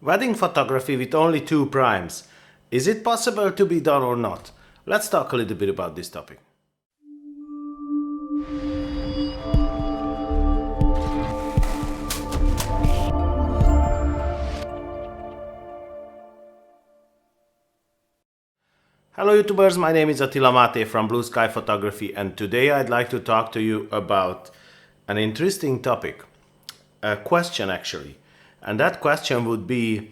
Wedding photography with only two primes. Is it possible to be done or not? Let's talk a little bit about this topic. Hello YouTubers, my name is Attila Mate from Blue Sky Photography, and today I'd like to talk to you about an interesting topic, a question actually. And that question would be,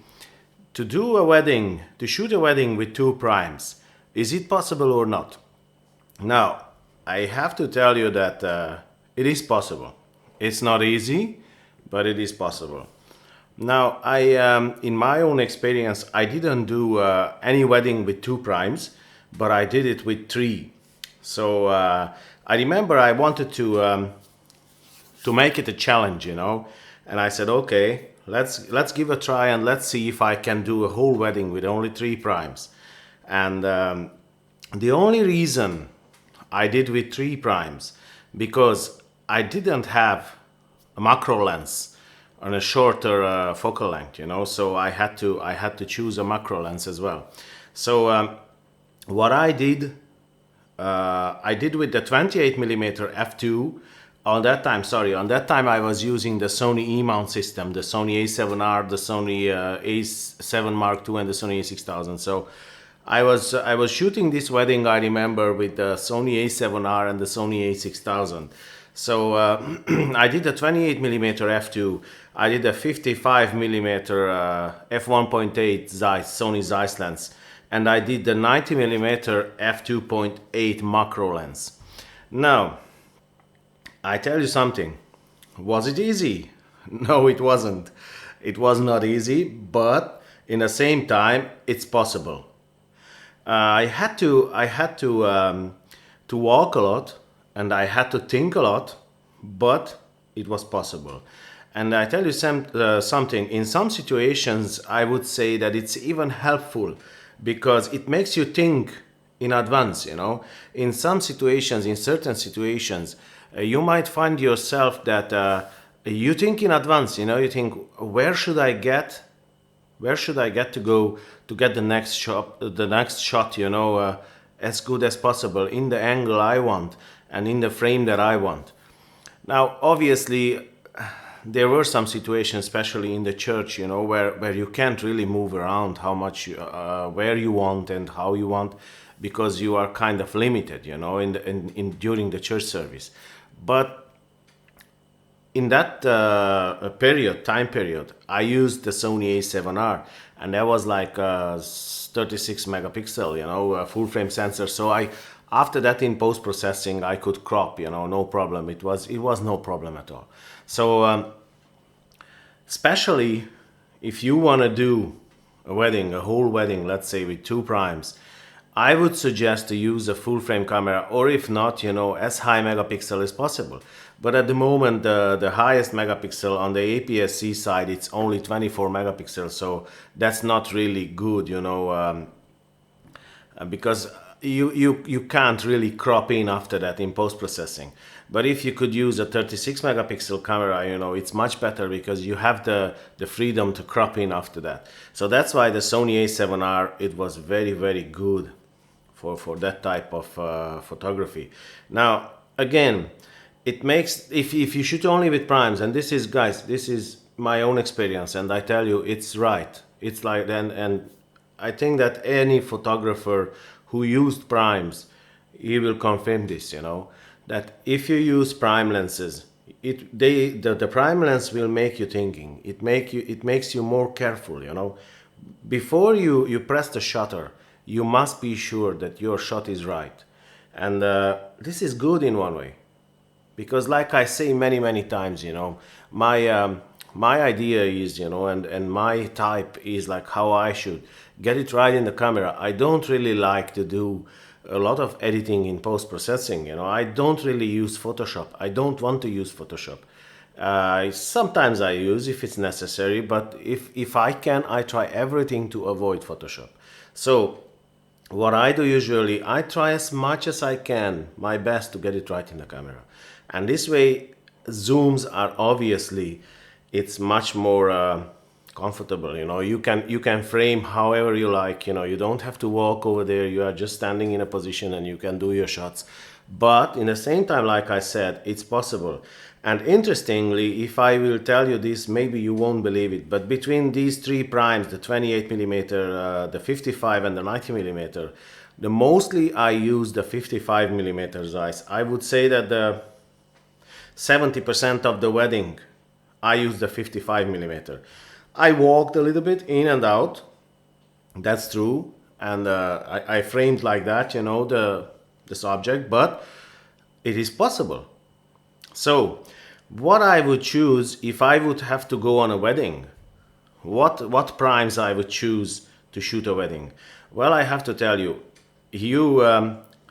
to do a wedding, to shoot a wedding with two primes, is it possible or not? Now, I have to tell you that it is possible. It's not easy, but it is possible. Now, in my own experience, I didn't do any wedding with two primes, but I did it with three. So I remember I wanted to make it a challenge, and I said, okay, let's give a try and let's see if I can do a whole wedding with only three primes. And the only reason I did with three primes because I didn't have a macro lens on a shorter focal length, so I had to choose a macro lens as well. So what I did with the 28mm f2. On that time I was using the Sony E-mount system, the Sony A7R, the Sony A7 Mark II, and the Sony A6000. So I was shooting this wedding, I remember, with the Sony A7R and the Sony A6000. So I did a 28mm f2, I did a 55mm f1.8 Zeiss, Sony Zeiss lens, and I did the 90mm f2.8 macro lens. Now, I tell you something, was it easy? No, it wasn't. It was not easy, but in the same time, it's possible. I had to walk a lot, and I had to think a lot, but it was possible. And I tell you something. In some situations, I would say that it's even helpful because it makes you think in advance. In some situations, in certain situations, you might find yourself that you think in advance. You think, where should I get to go to get the next shot, as good as possible in the angle I want and in the frame that I want. Now, obviously, there were some situations, especially in the church, where you can't really move around how much, where you want and how you want, because you are kind of limited, during the church service. But in that time period, I used the Sony A7R, and that was like 36 megapixel, a full frame sensor. So after that, in post processing, I could crop, no problem. It was no problem at all. So especially if you want to do a whole wedding, let's say with two primes, I would suggest to use a full frame camera, or if not, as high megapixel as possible. But at the moment, the highest megapixel on the APS-C side, it's only 24 megapixels, so that's not really good, because you can't really crop in after that in post-processing. But if you could use a 36 megapixel camera, it's much better because you have the freedom to crop in after that. So that's why the Sony A7R, it was very, very good for that type of photography. Now, again, it makes, if you shoot only with primes, and this is my own experience, and I tell you, it's right. It's like, and I think that any photographer who used primes, he will confirm this, that if you use prime lenses, the prime lens will make you thinking. It makes you more careful, Before you press the shutter, you must be sure that your shot is right. And this is good in one way. Because like I say many times, my idea is, and my type is like how I should get it right in the camera. I don't really like to do a lot of editing in post-processing, I don't really use Photoshop. I don't want to use Photoshop. Sometimes I use if it's necessary, but if I can, I try everything to avoid Photoshop. So what I do usually, I try as much as I can, my best, to get it right in the camera. And this way, zooms are obviously, it's much more comfortable. You know, you can frame however you like. You know, you don't have to walk over there. You are just standing in a position and you can do your shots. But in the same time, like I said, it's possible. And interestingly, if I will tell you this, maybe you won't believe it, but between these three primes, the 28 millimeter, the 55 and the 90 millimeter, the mostly I use the 55 millimeter Zeiss. I would say that the 70% of the wedding I use the 55 millimeter. I walked a little bit in and out, that's true, and I framed like that, you know, the subject, but it is possible. So what I would choose if I would have to go on a wedding, what primes I would choose to shoot a wedding? Well, I have to tell you,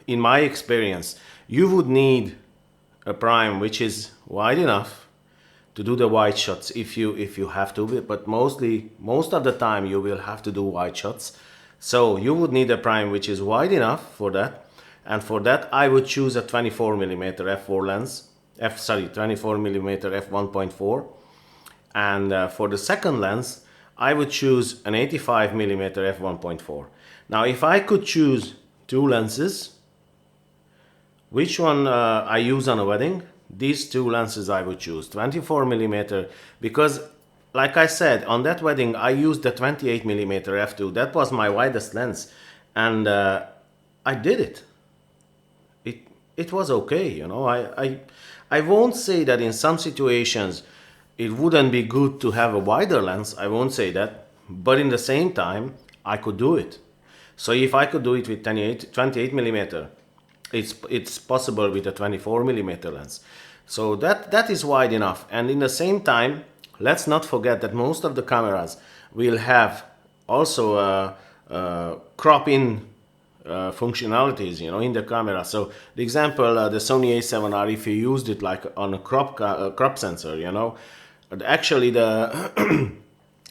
in my experience, you would need a prime which is wide enough to do the wide shots if you have to, but most of the time you will have to do wide shots. So you would need a prime which is wide enough for that, and for that I would choose a 24 millimeter f4 lens, 24 millimeter f1.4, and for the second lens I would choose an 85 millimeter f1.4. Now if I could choose two lenses, which one I use on a wedding? These two lenses I would choose. 24 millimeter, because like I said, on that wedding I used the 28 millimeter f2. That was my widest lens, and I did it. It was okay, you know. I won't say that in some situations it wouldn't be good to have a wider lens. I won't say that, but in the same time I could do it. So if I could do it with 28 millimeter, it's possible with a 24 millimeter lens. So that is wide enough. And in the same time, let's not forget that most of the cameras will have also crop in functionalities, you know, in the camera. So the example, the Sony A7R, if you used it like on a crop sensor, you know, actually the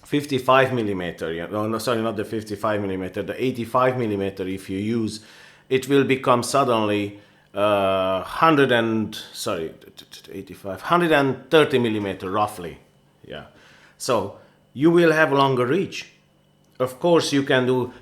55 millimeter, you know, no, sorry, not the 55 millimeter, the 85 millimeter, if you use, it will become suddenly 130 millimeter roughly. Yeah. So you will have longer reach. Of course, you can do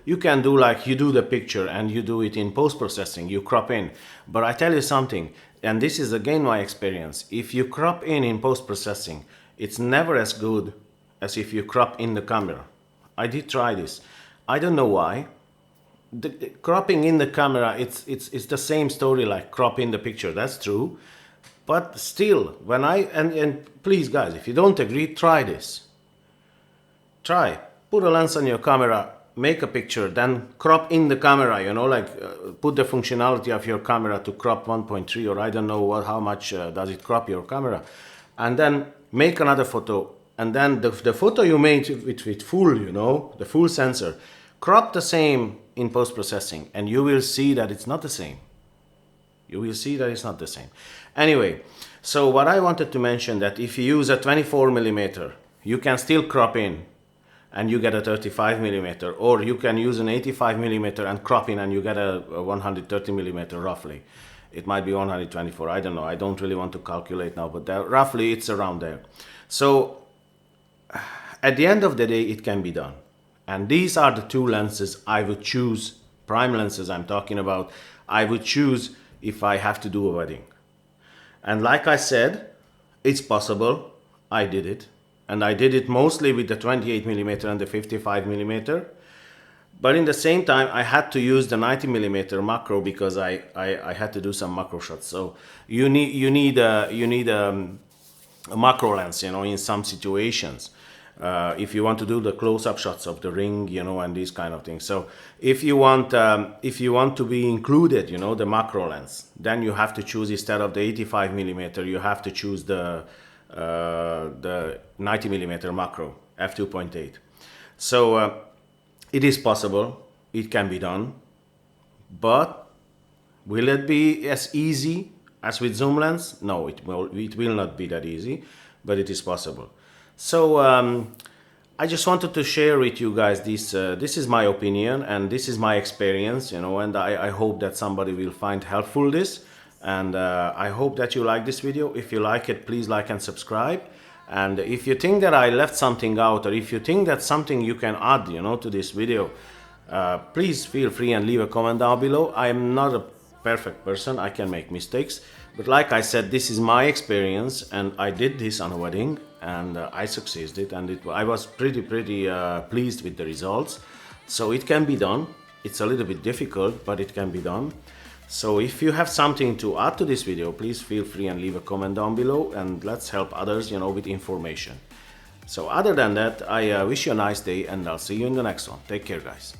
like you do the picture and you do it in post-processing, you crop in. But I tell you something, and this is again my experience, if you crop in post-processing, it's never as good as if you crop in the camera. I did try this. I don't know why. The cropping in the camera, it's the same story like crop in the picture, that's true. But still, when and please guys, if you don't agree, try this. Try. Put a lens on your camera, make a picture, then crop in the camera, you know, like put the functionality of your camera to crop 1.3, or I don't know how much does it crop your camera. And then make another photo, and then the photo you made with full, you know, the full sensor, crop the same in post-processing, and you will see that it's not the same. You will see that it's not the same. Anyway, so what I wanted to mention, that if you use a 24 millimeter, you can still crop in and you get a 35 millimeter, or you can use an 85 millimeter and crop in and you get a 130 millimeter roughly. It might be 124, I don't know. I don't really want to calculate now, but roughly it's around there. So at the end of the day, it can be done. And these are the two lenses I would choose, prime lenses I'm talking about, I would choose if I have to do a wedding. And like I said, it's possible. I did it. And I did it mostly with the 28 millimeter and the 55 millimeter. But in the same time, I had to use the 90 millimeter macro because I had to do some macro shots. So you need a macro lens, you know, in some situations. If you want to do the close-up shots of the ring, you know, and these kind of things. So if you want to be included, you know, the macro lens, then you have to choose, instead of the 85 millimeter, you have to choose the 90 millimeter macro f2.8. So it is possible, it can be done, but will it be as easy as with zoom lens? No, it will not be that easy, but it is possible. So I just wanted to share with you guys this. This is my opinion and this is my experience, you know, and I hope that somebody will find helpful this. And I hope that you like this video. If you like it, please like and subscribe. And if you think that I left something out, or if you think that something you can add, to this video, please feel free and leave a comment down below. I am not a perfect person, I can make mistakes, but like I said, this is my experience, and I did this on a wedding, and I succeeded, and I was pretty pleased with the results. So it can be done. It's a little bit difficult, but it can be done. So if you have something to add to this video, please feel free and leave a comment down below, and let's help others, with information. So other than that, I wish you a nice day, and I'll see you in the next one. Take care, guys.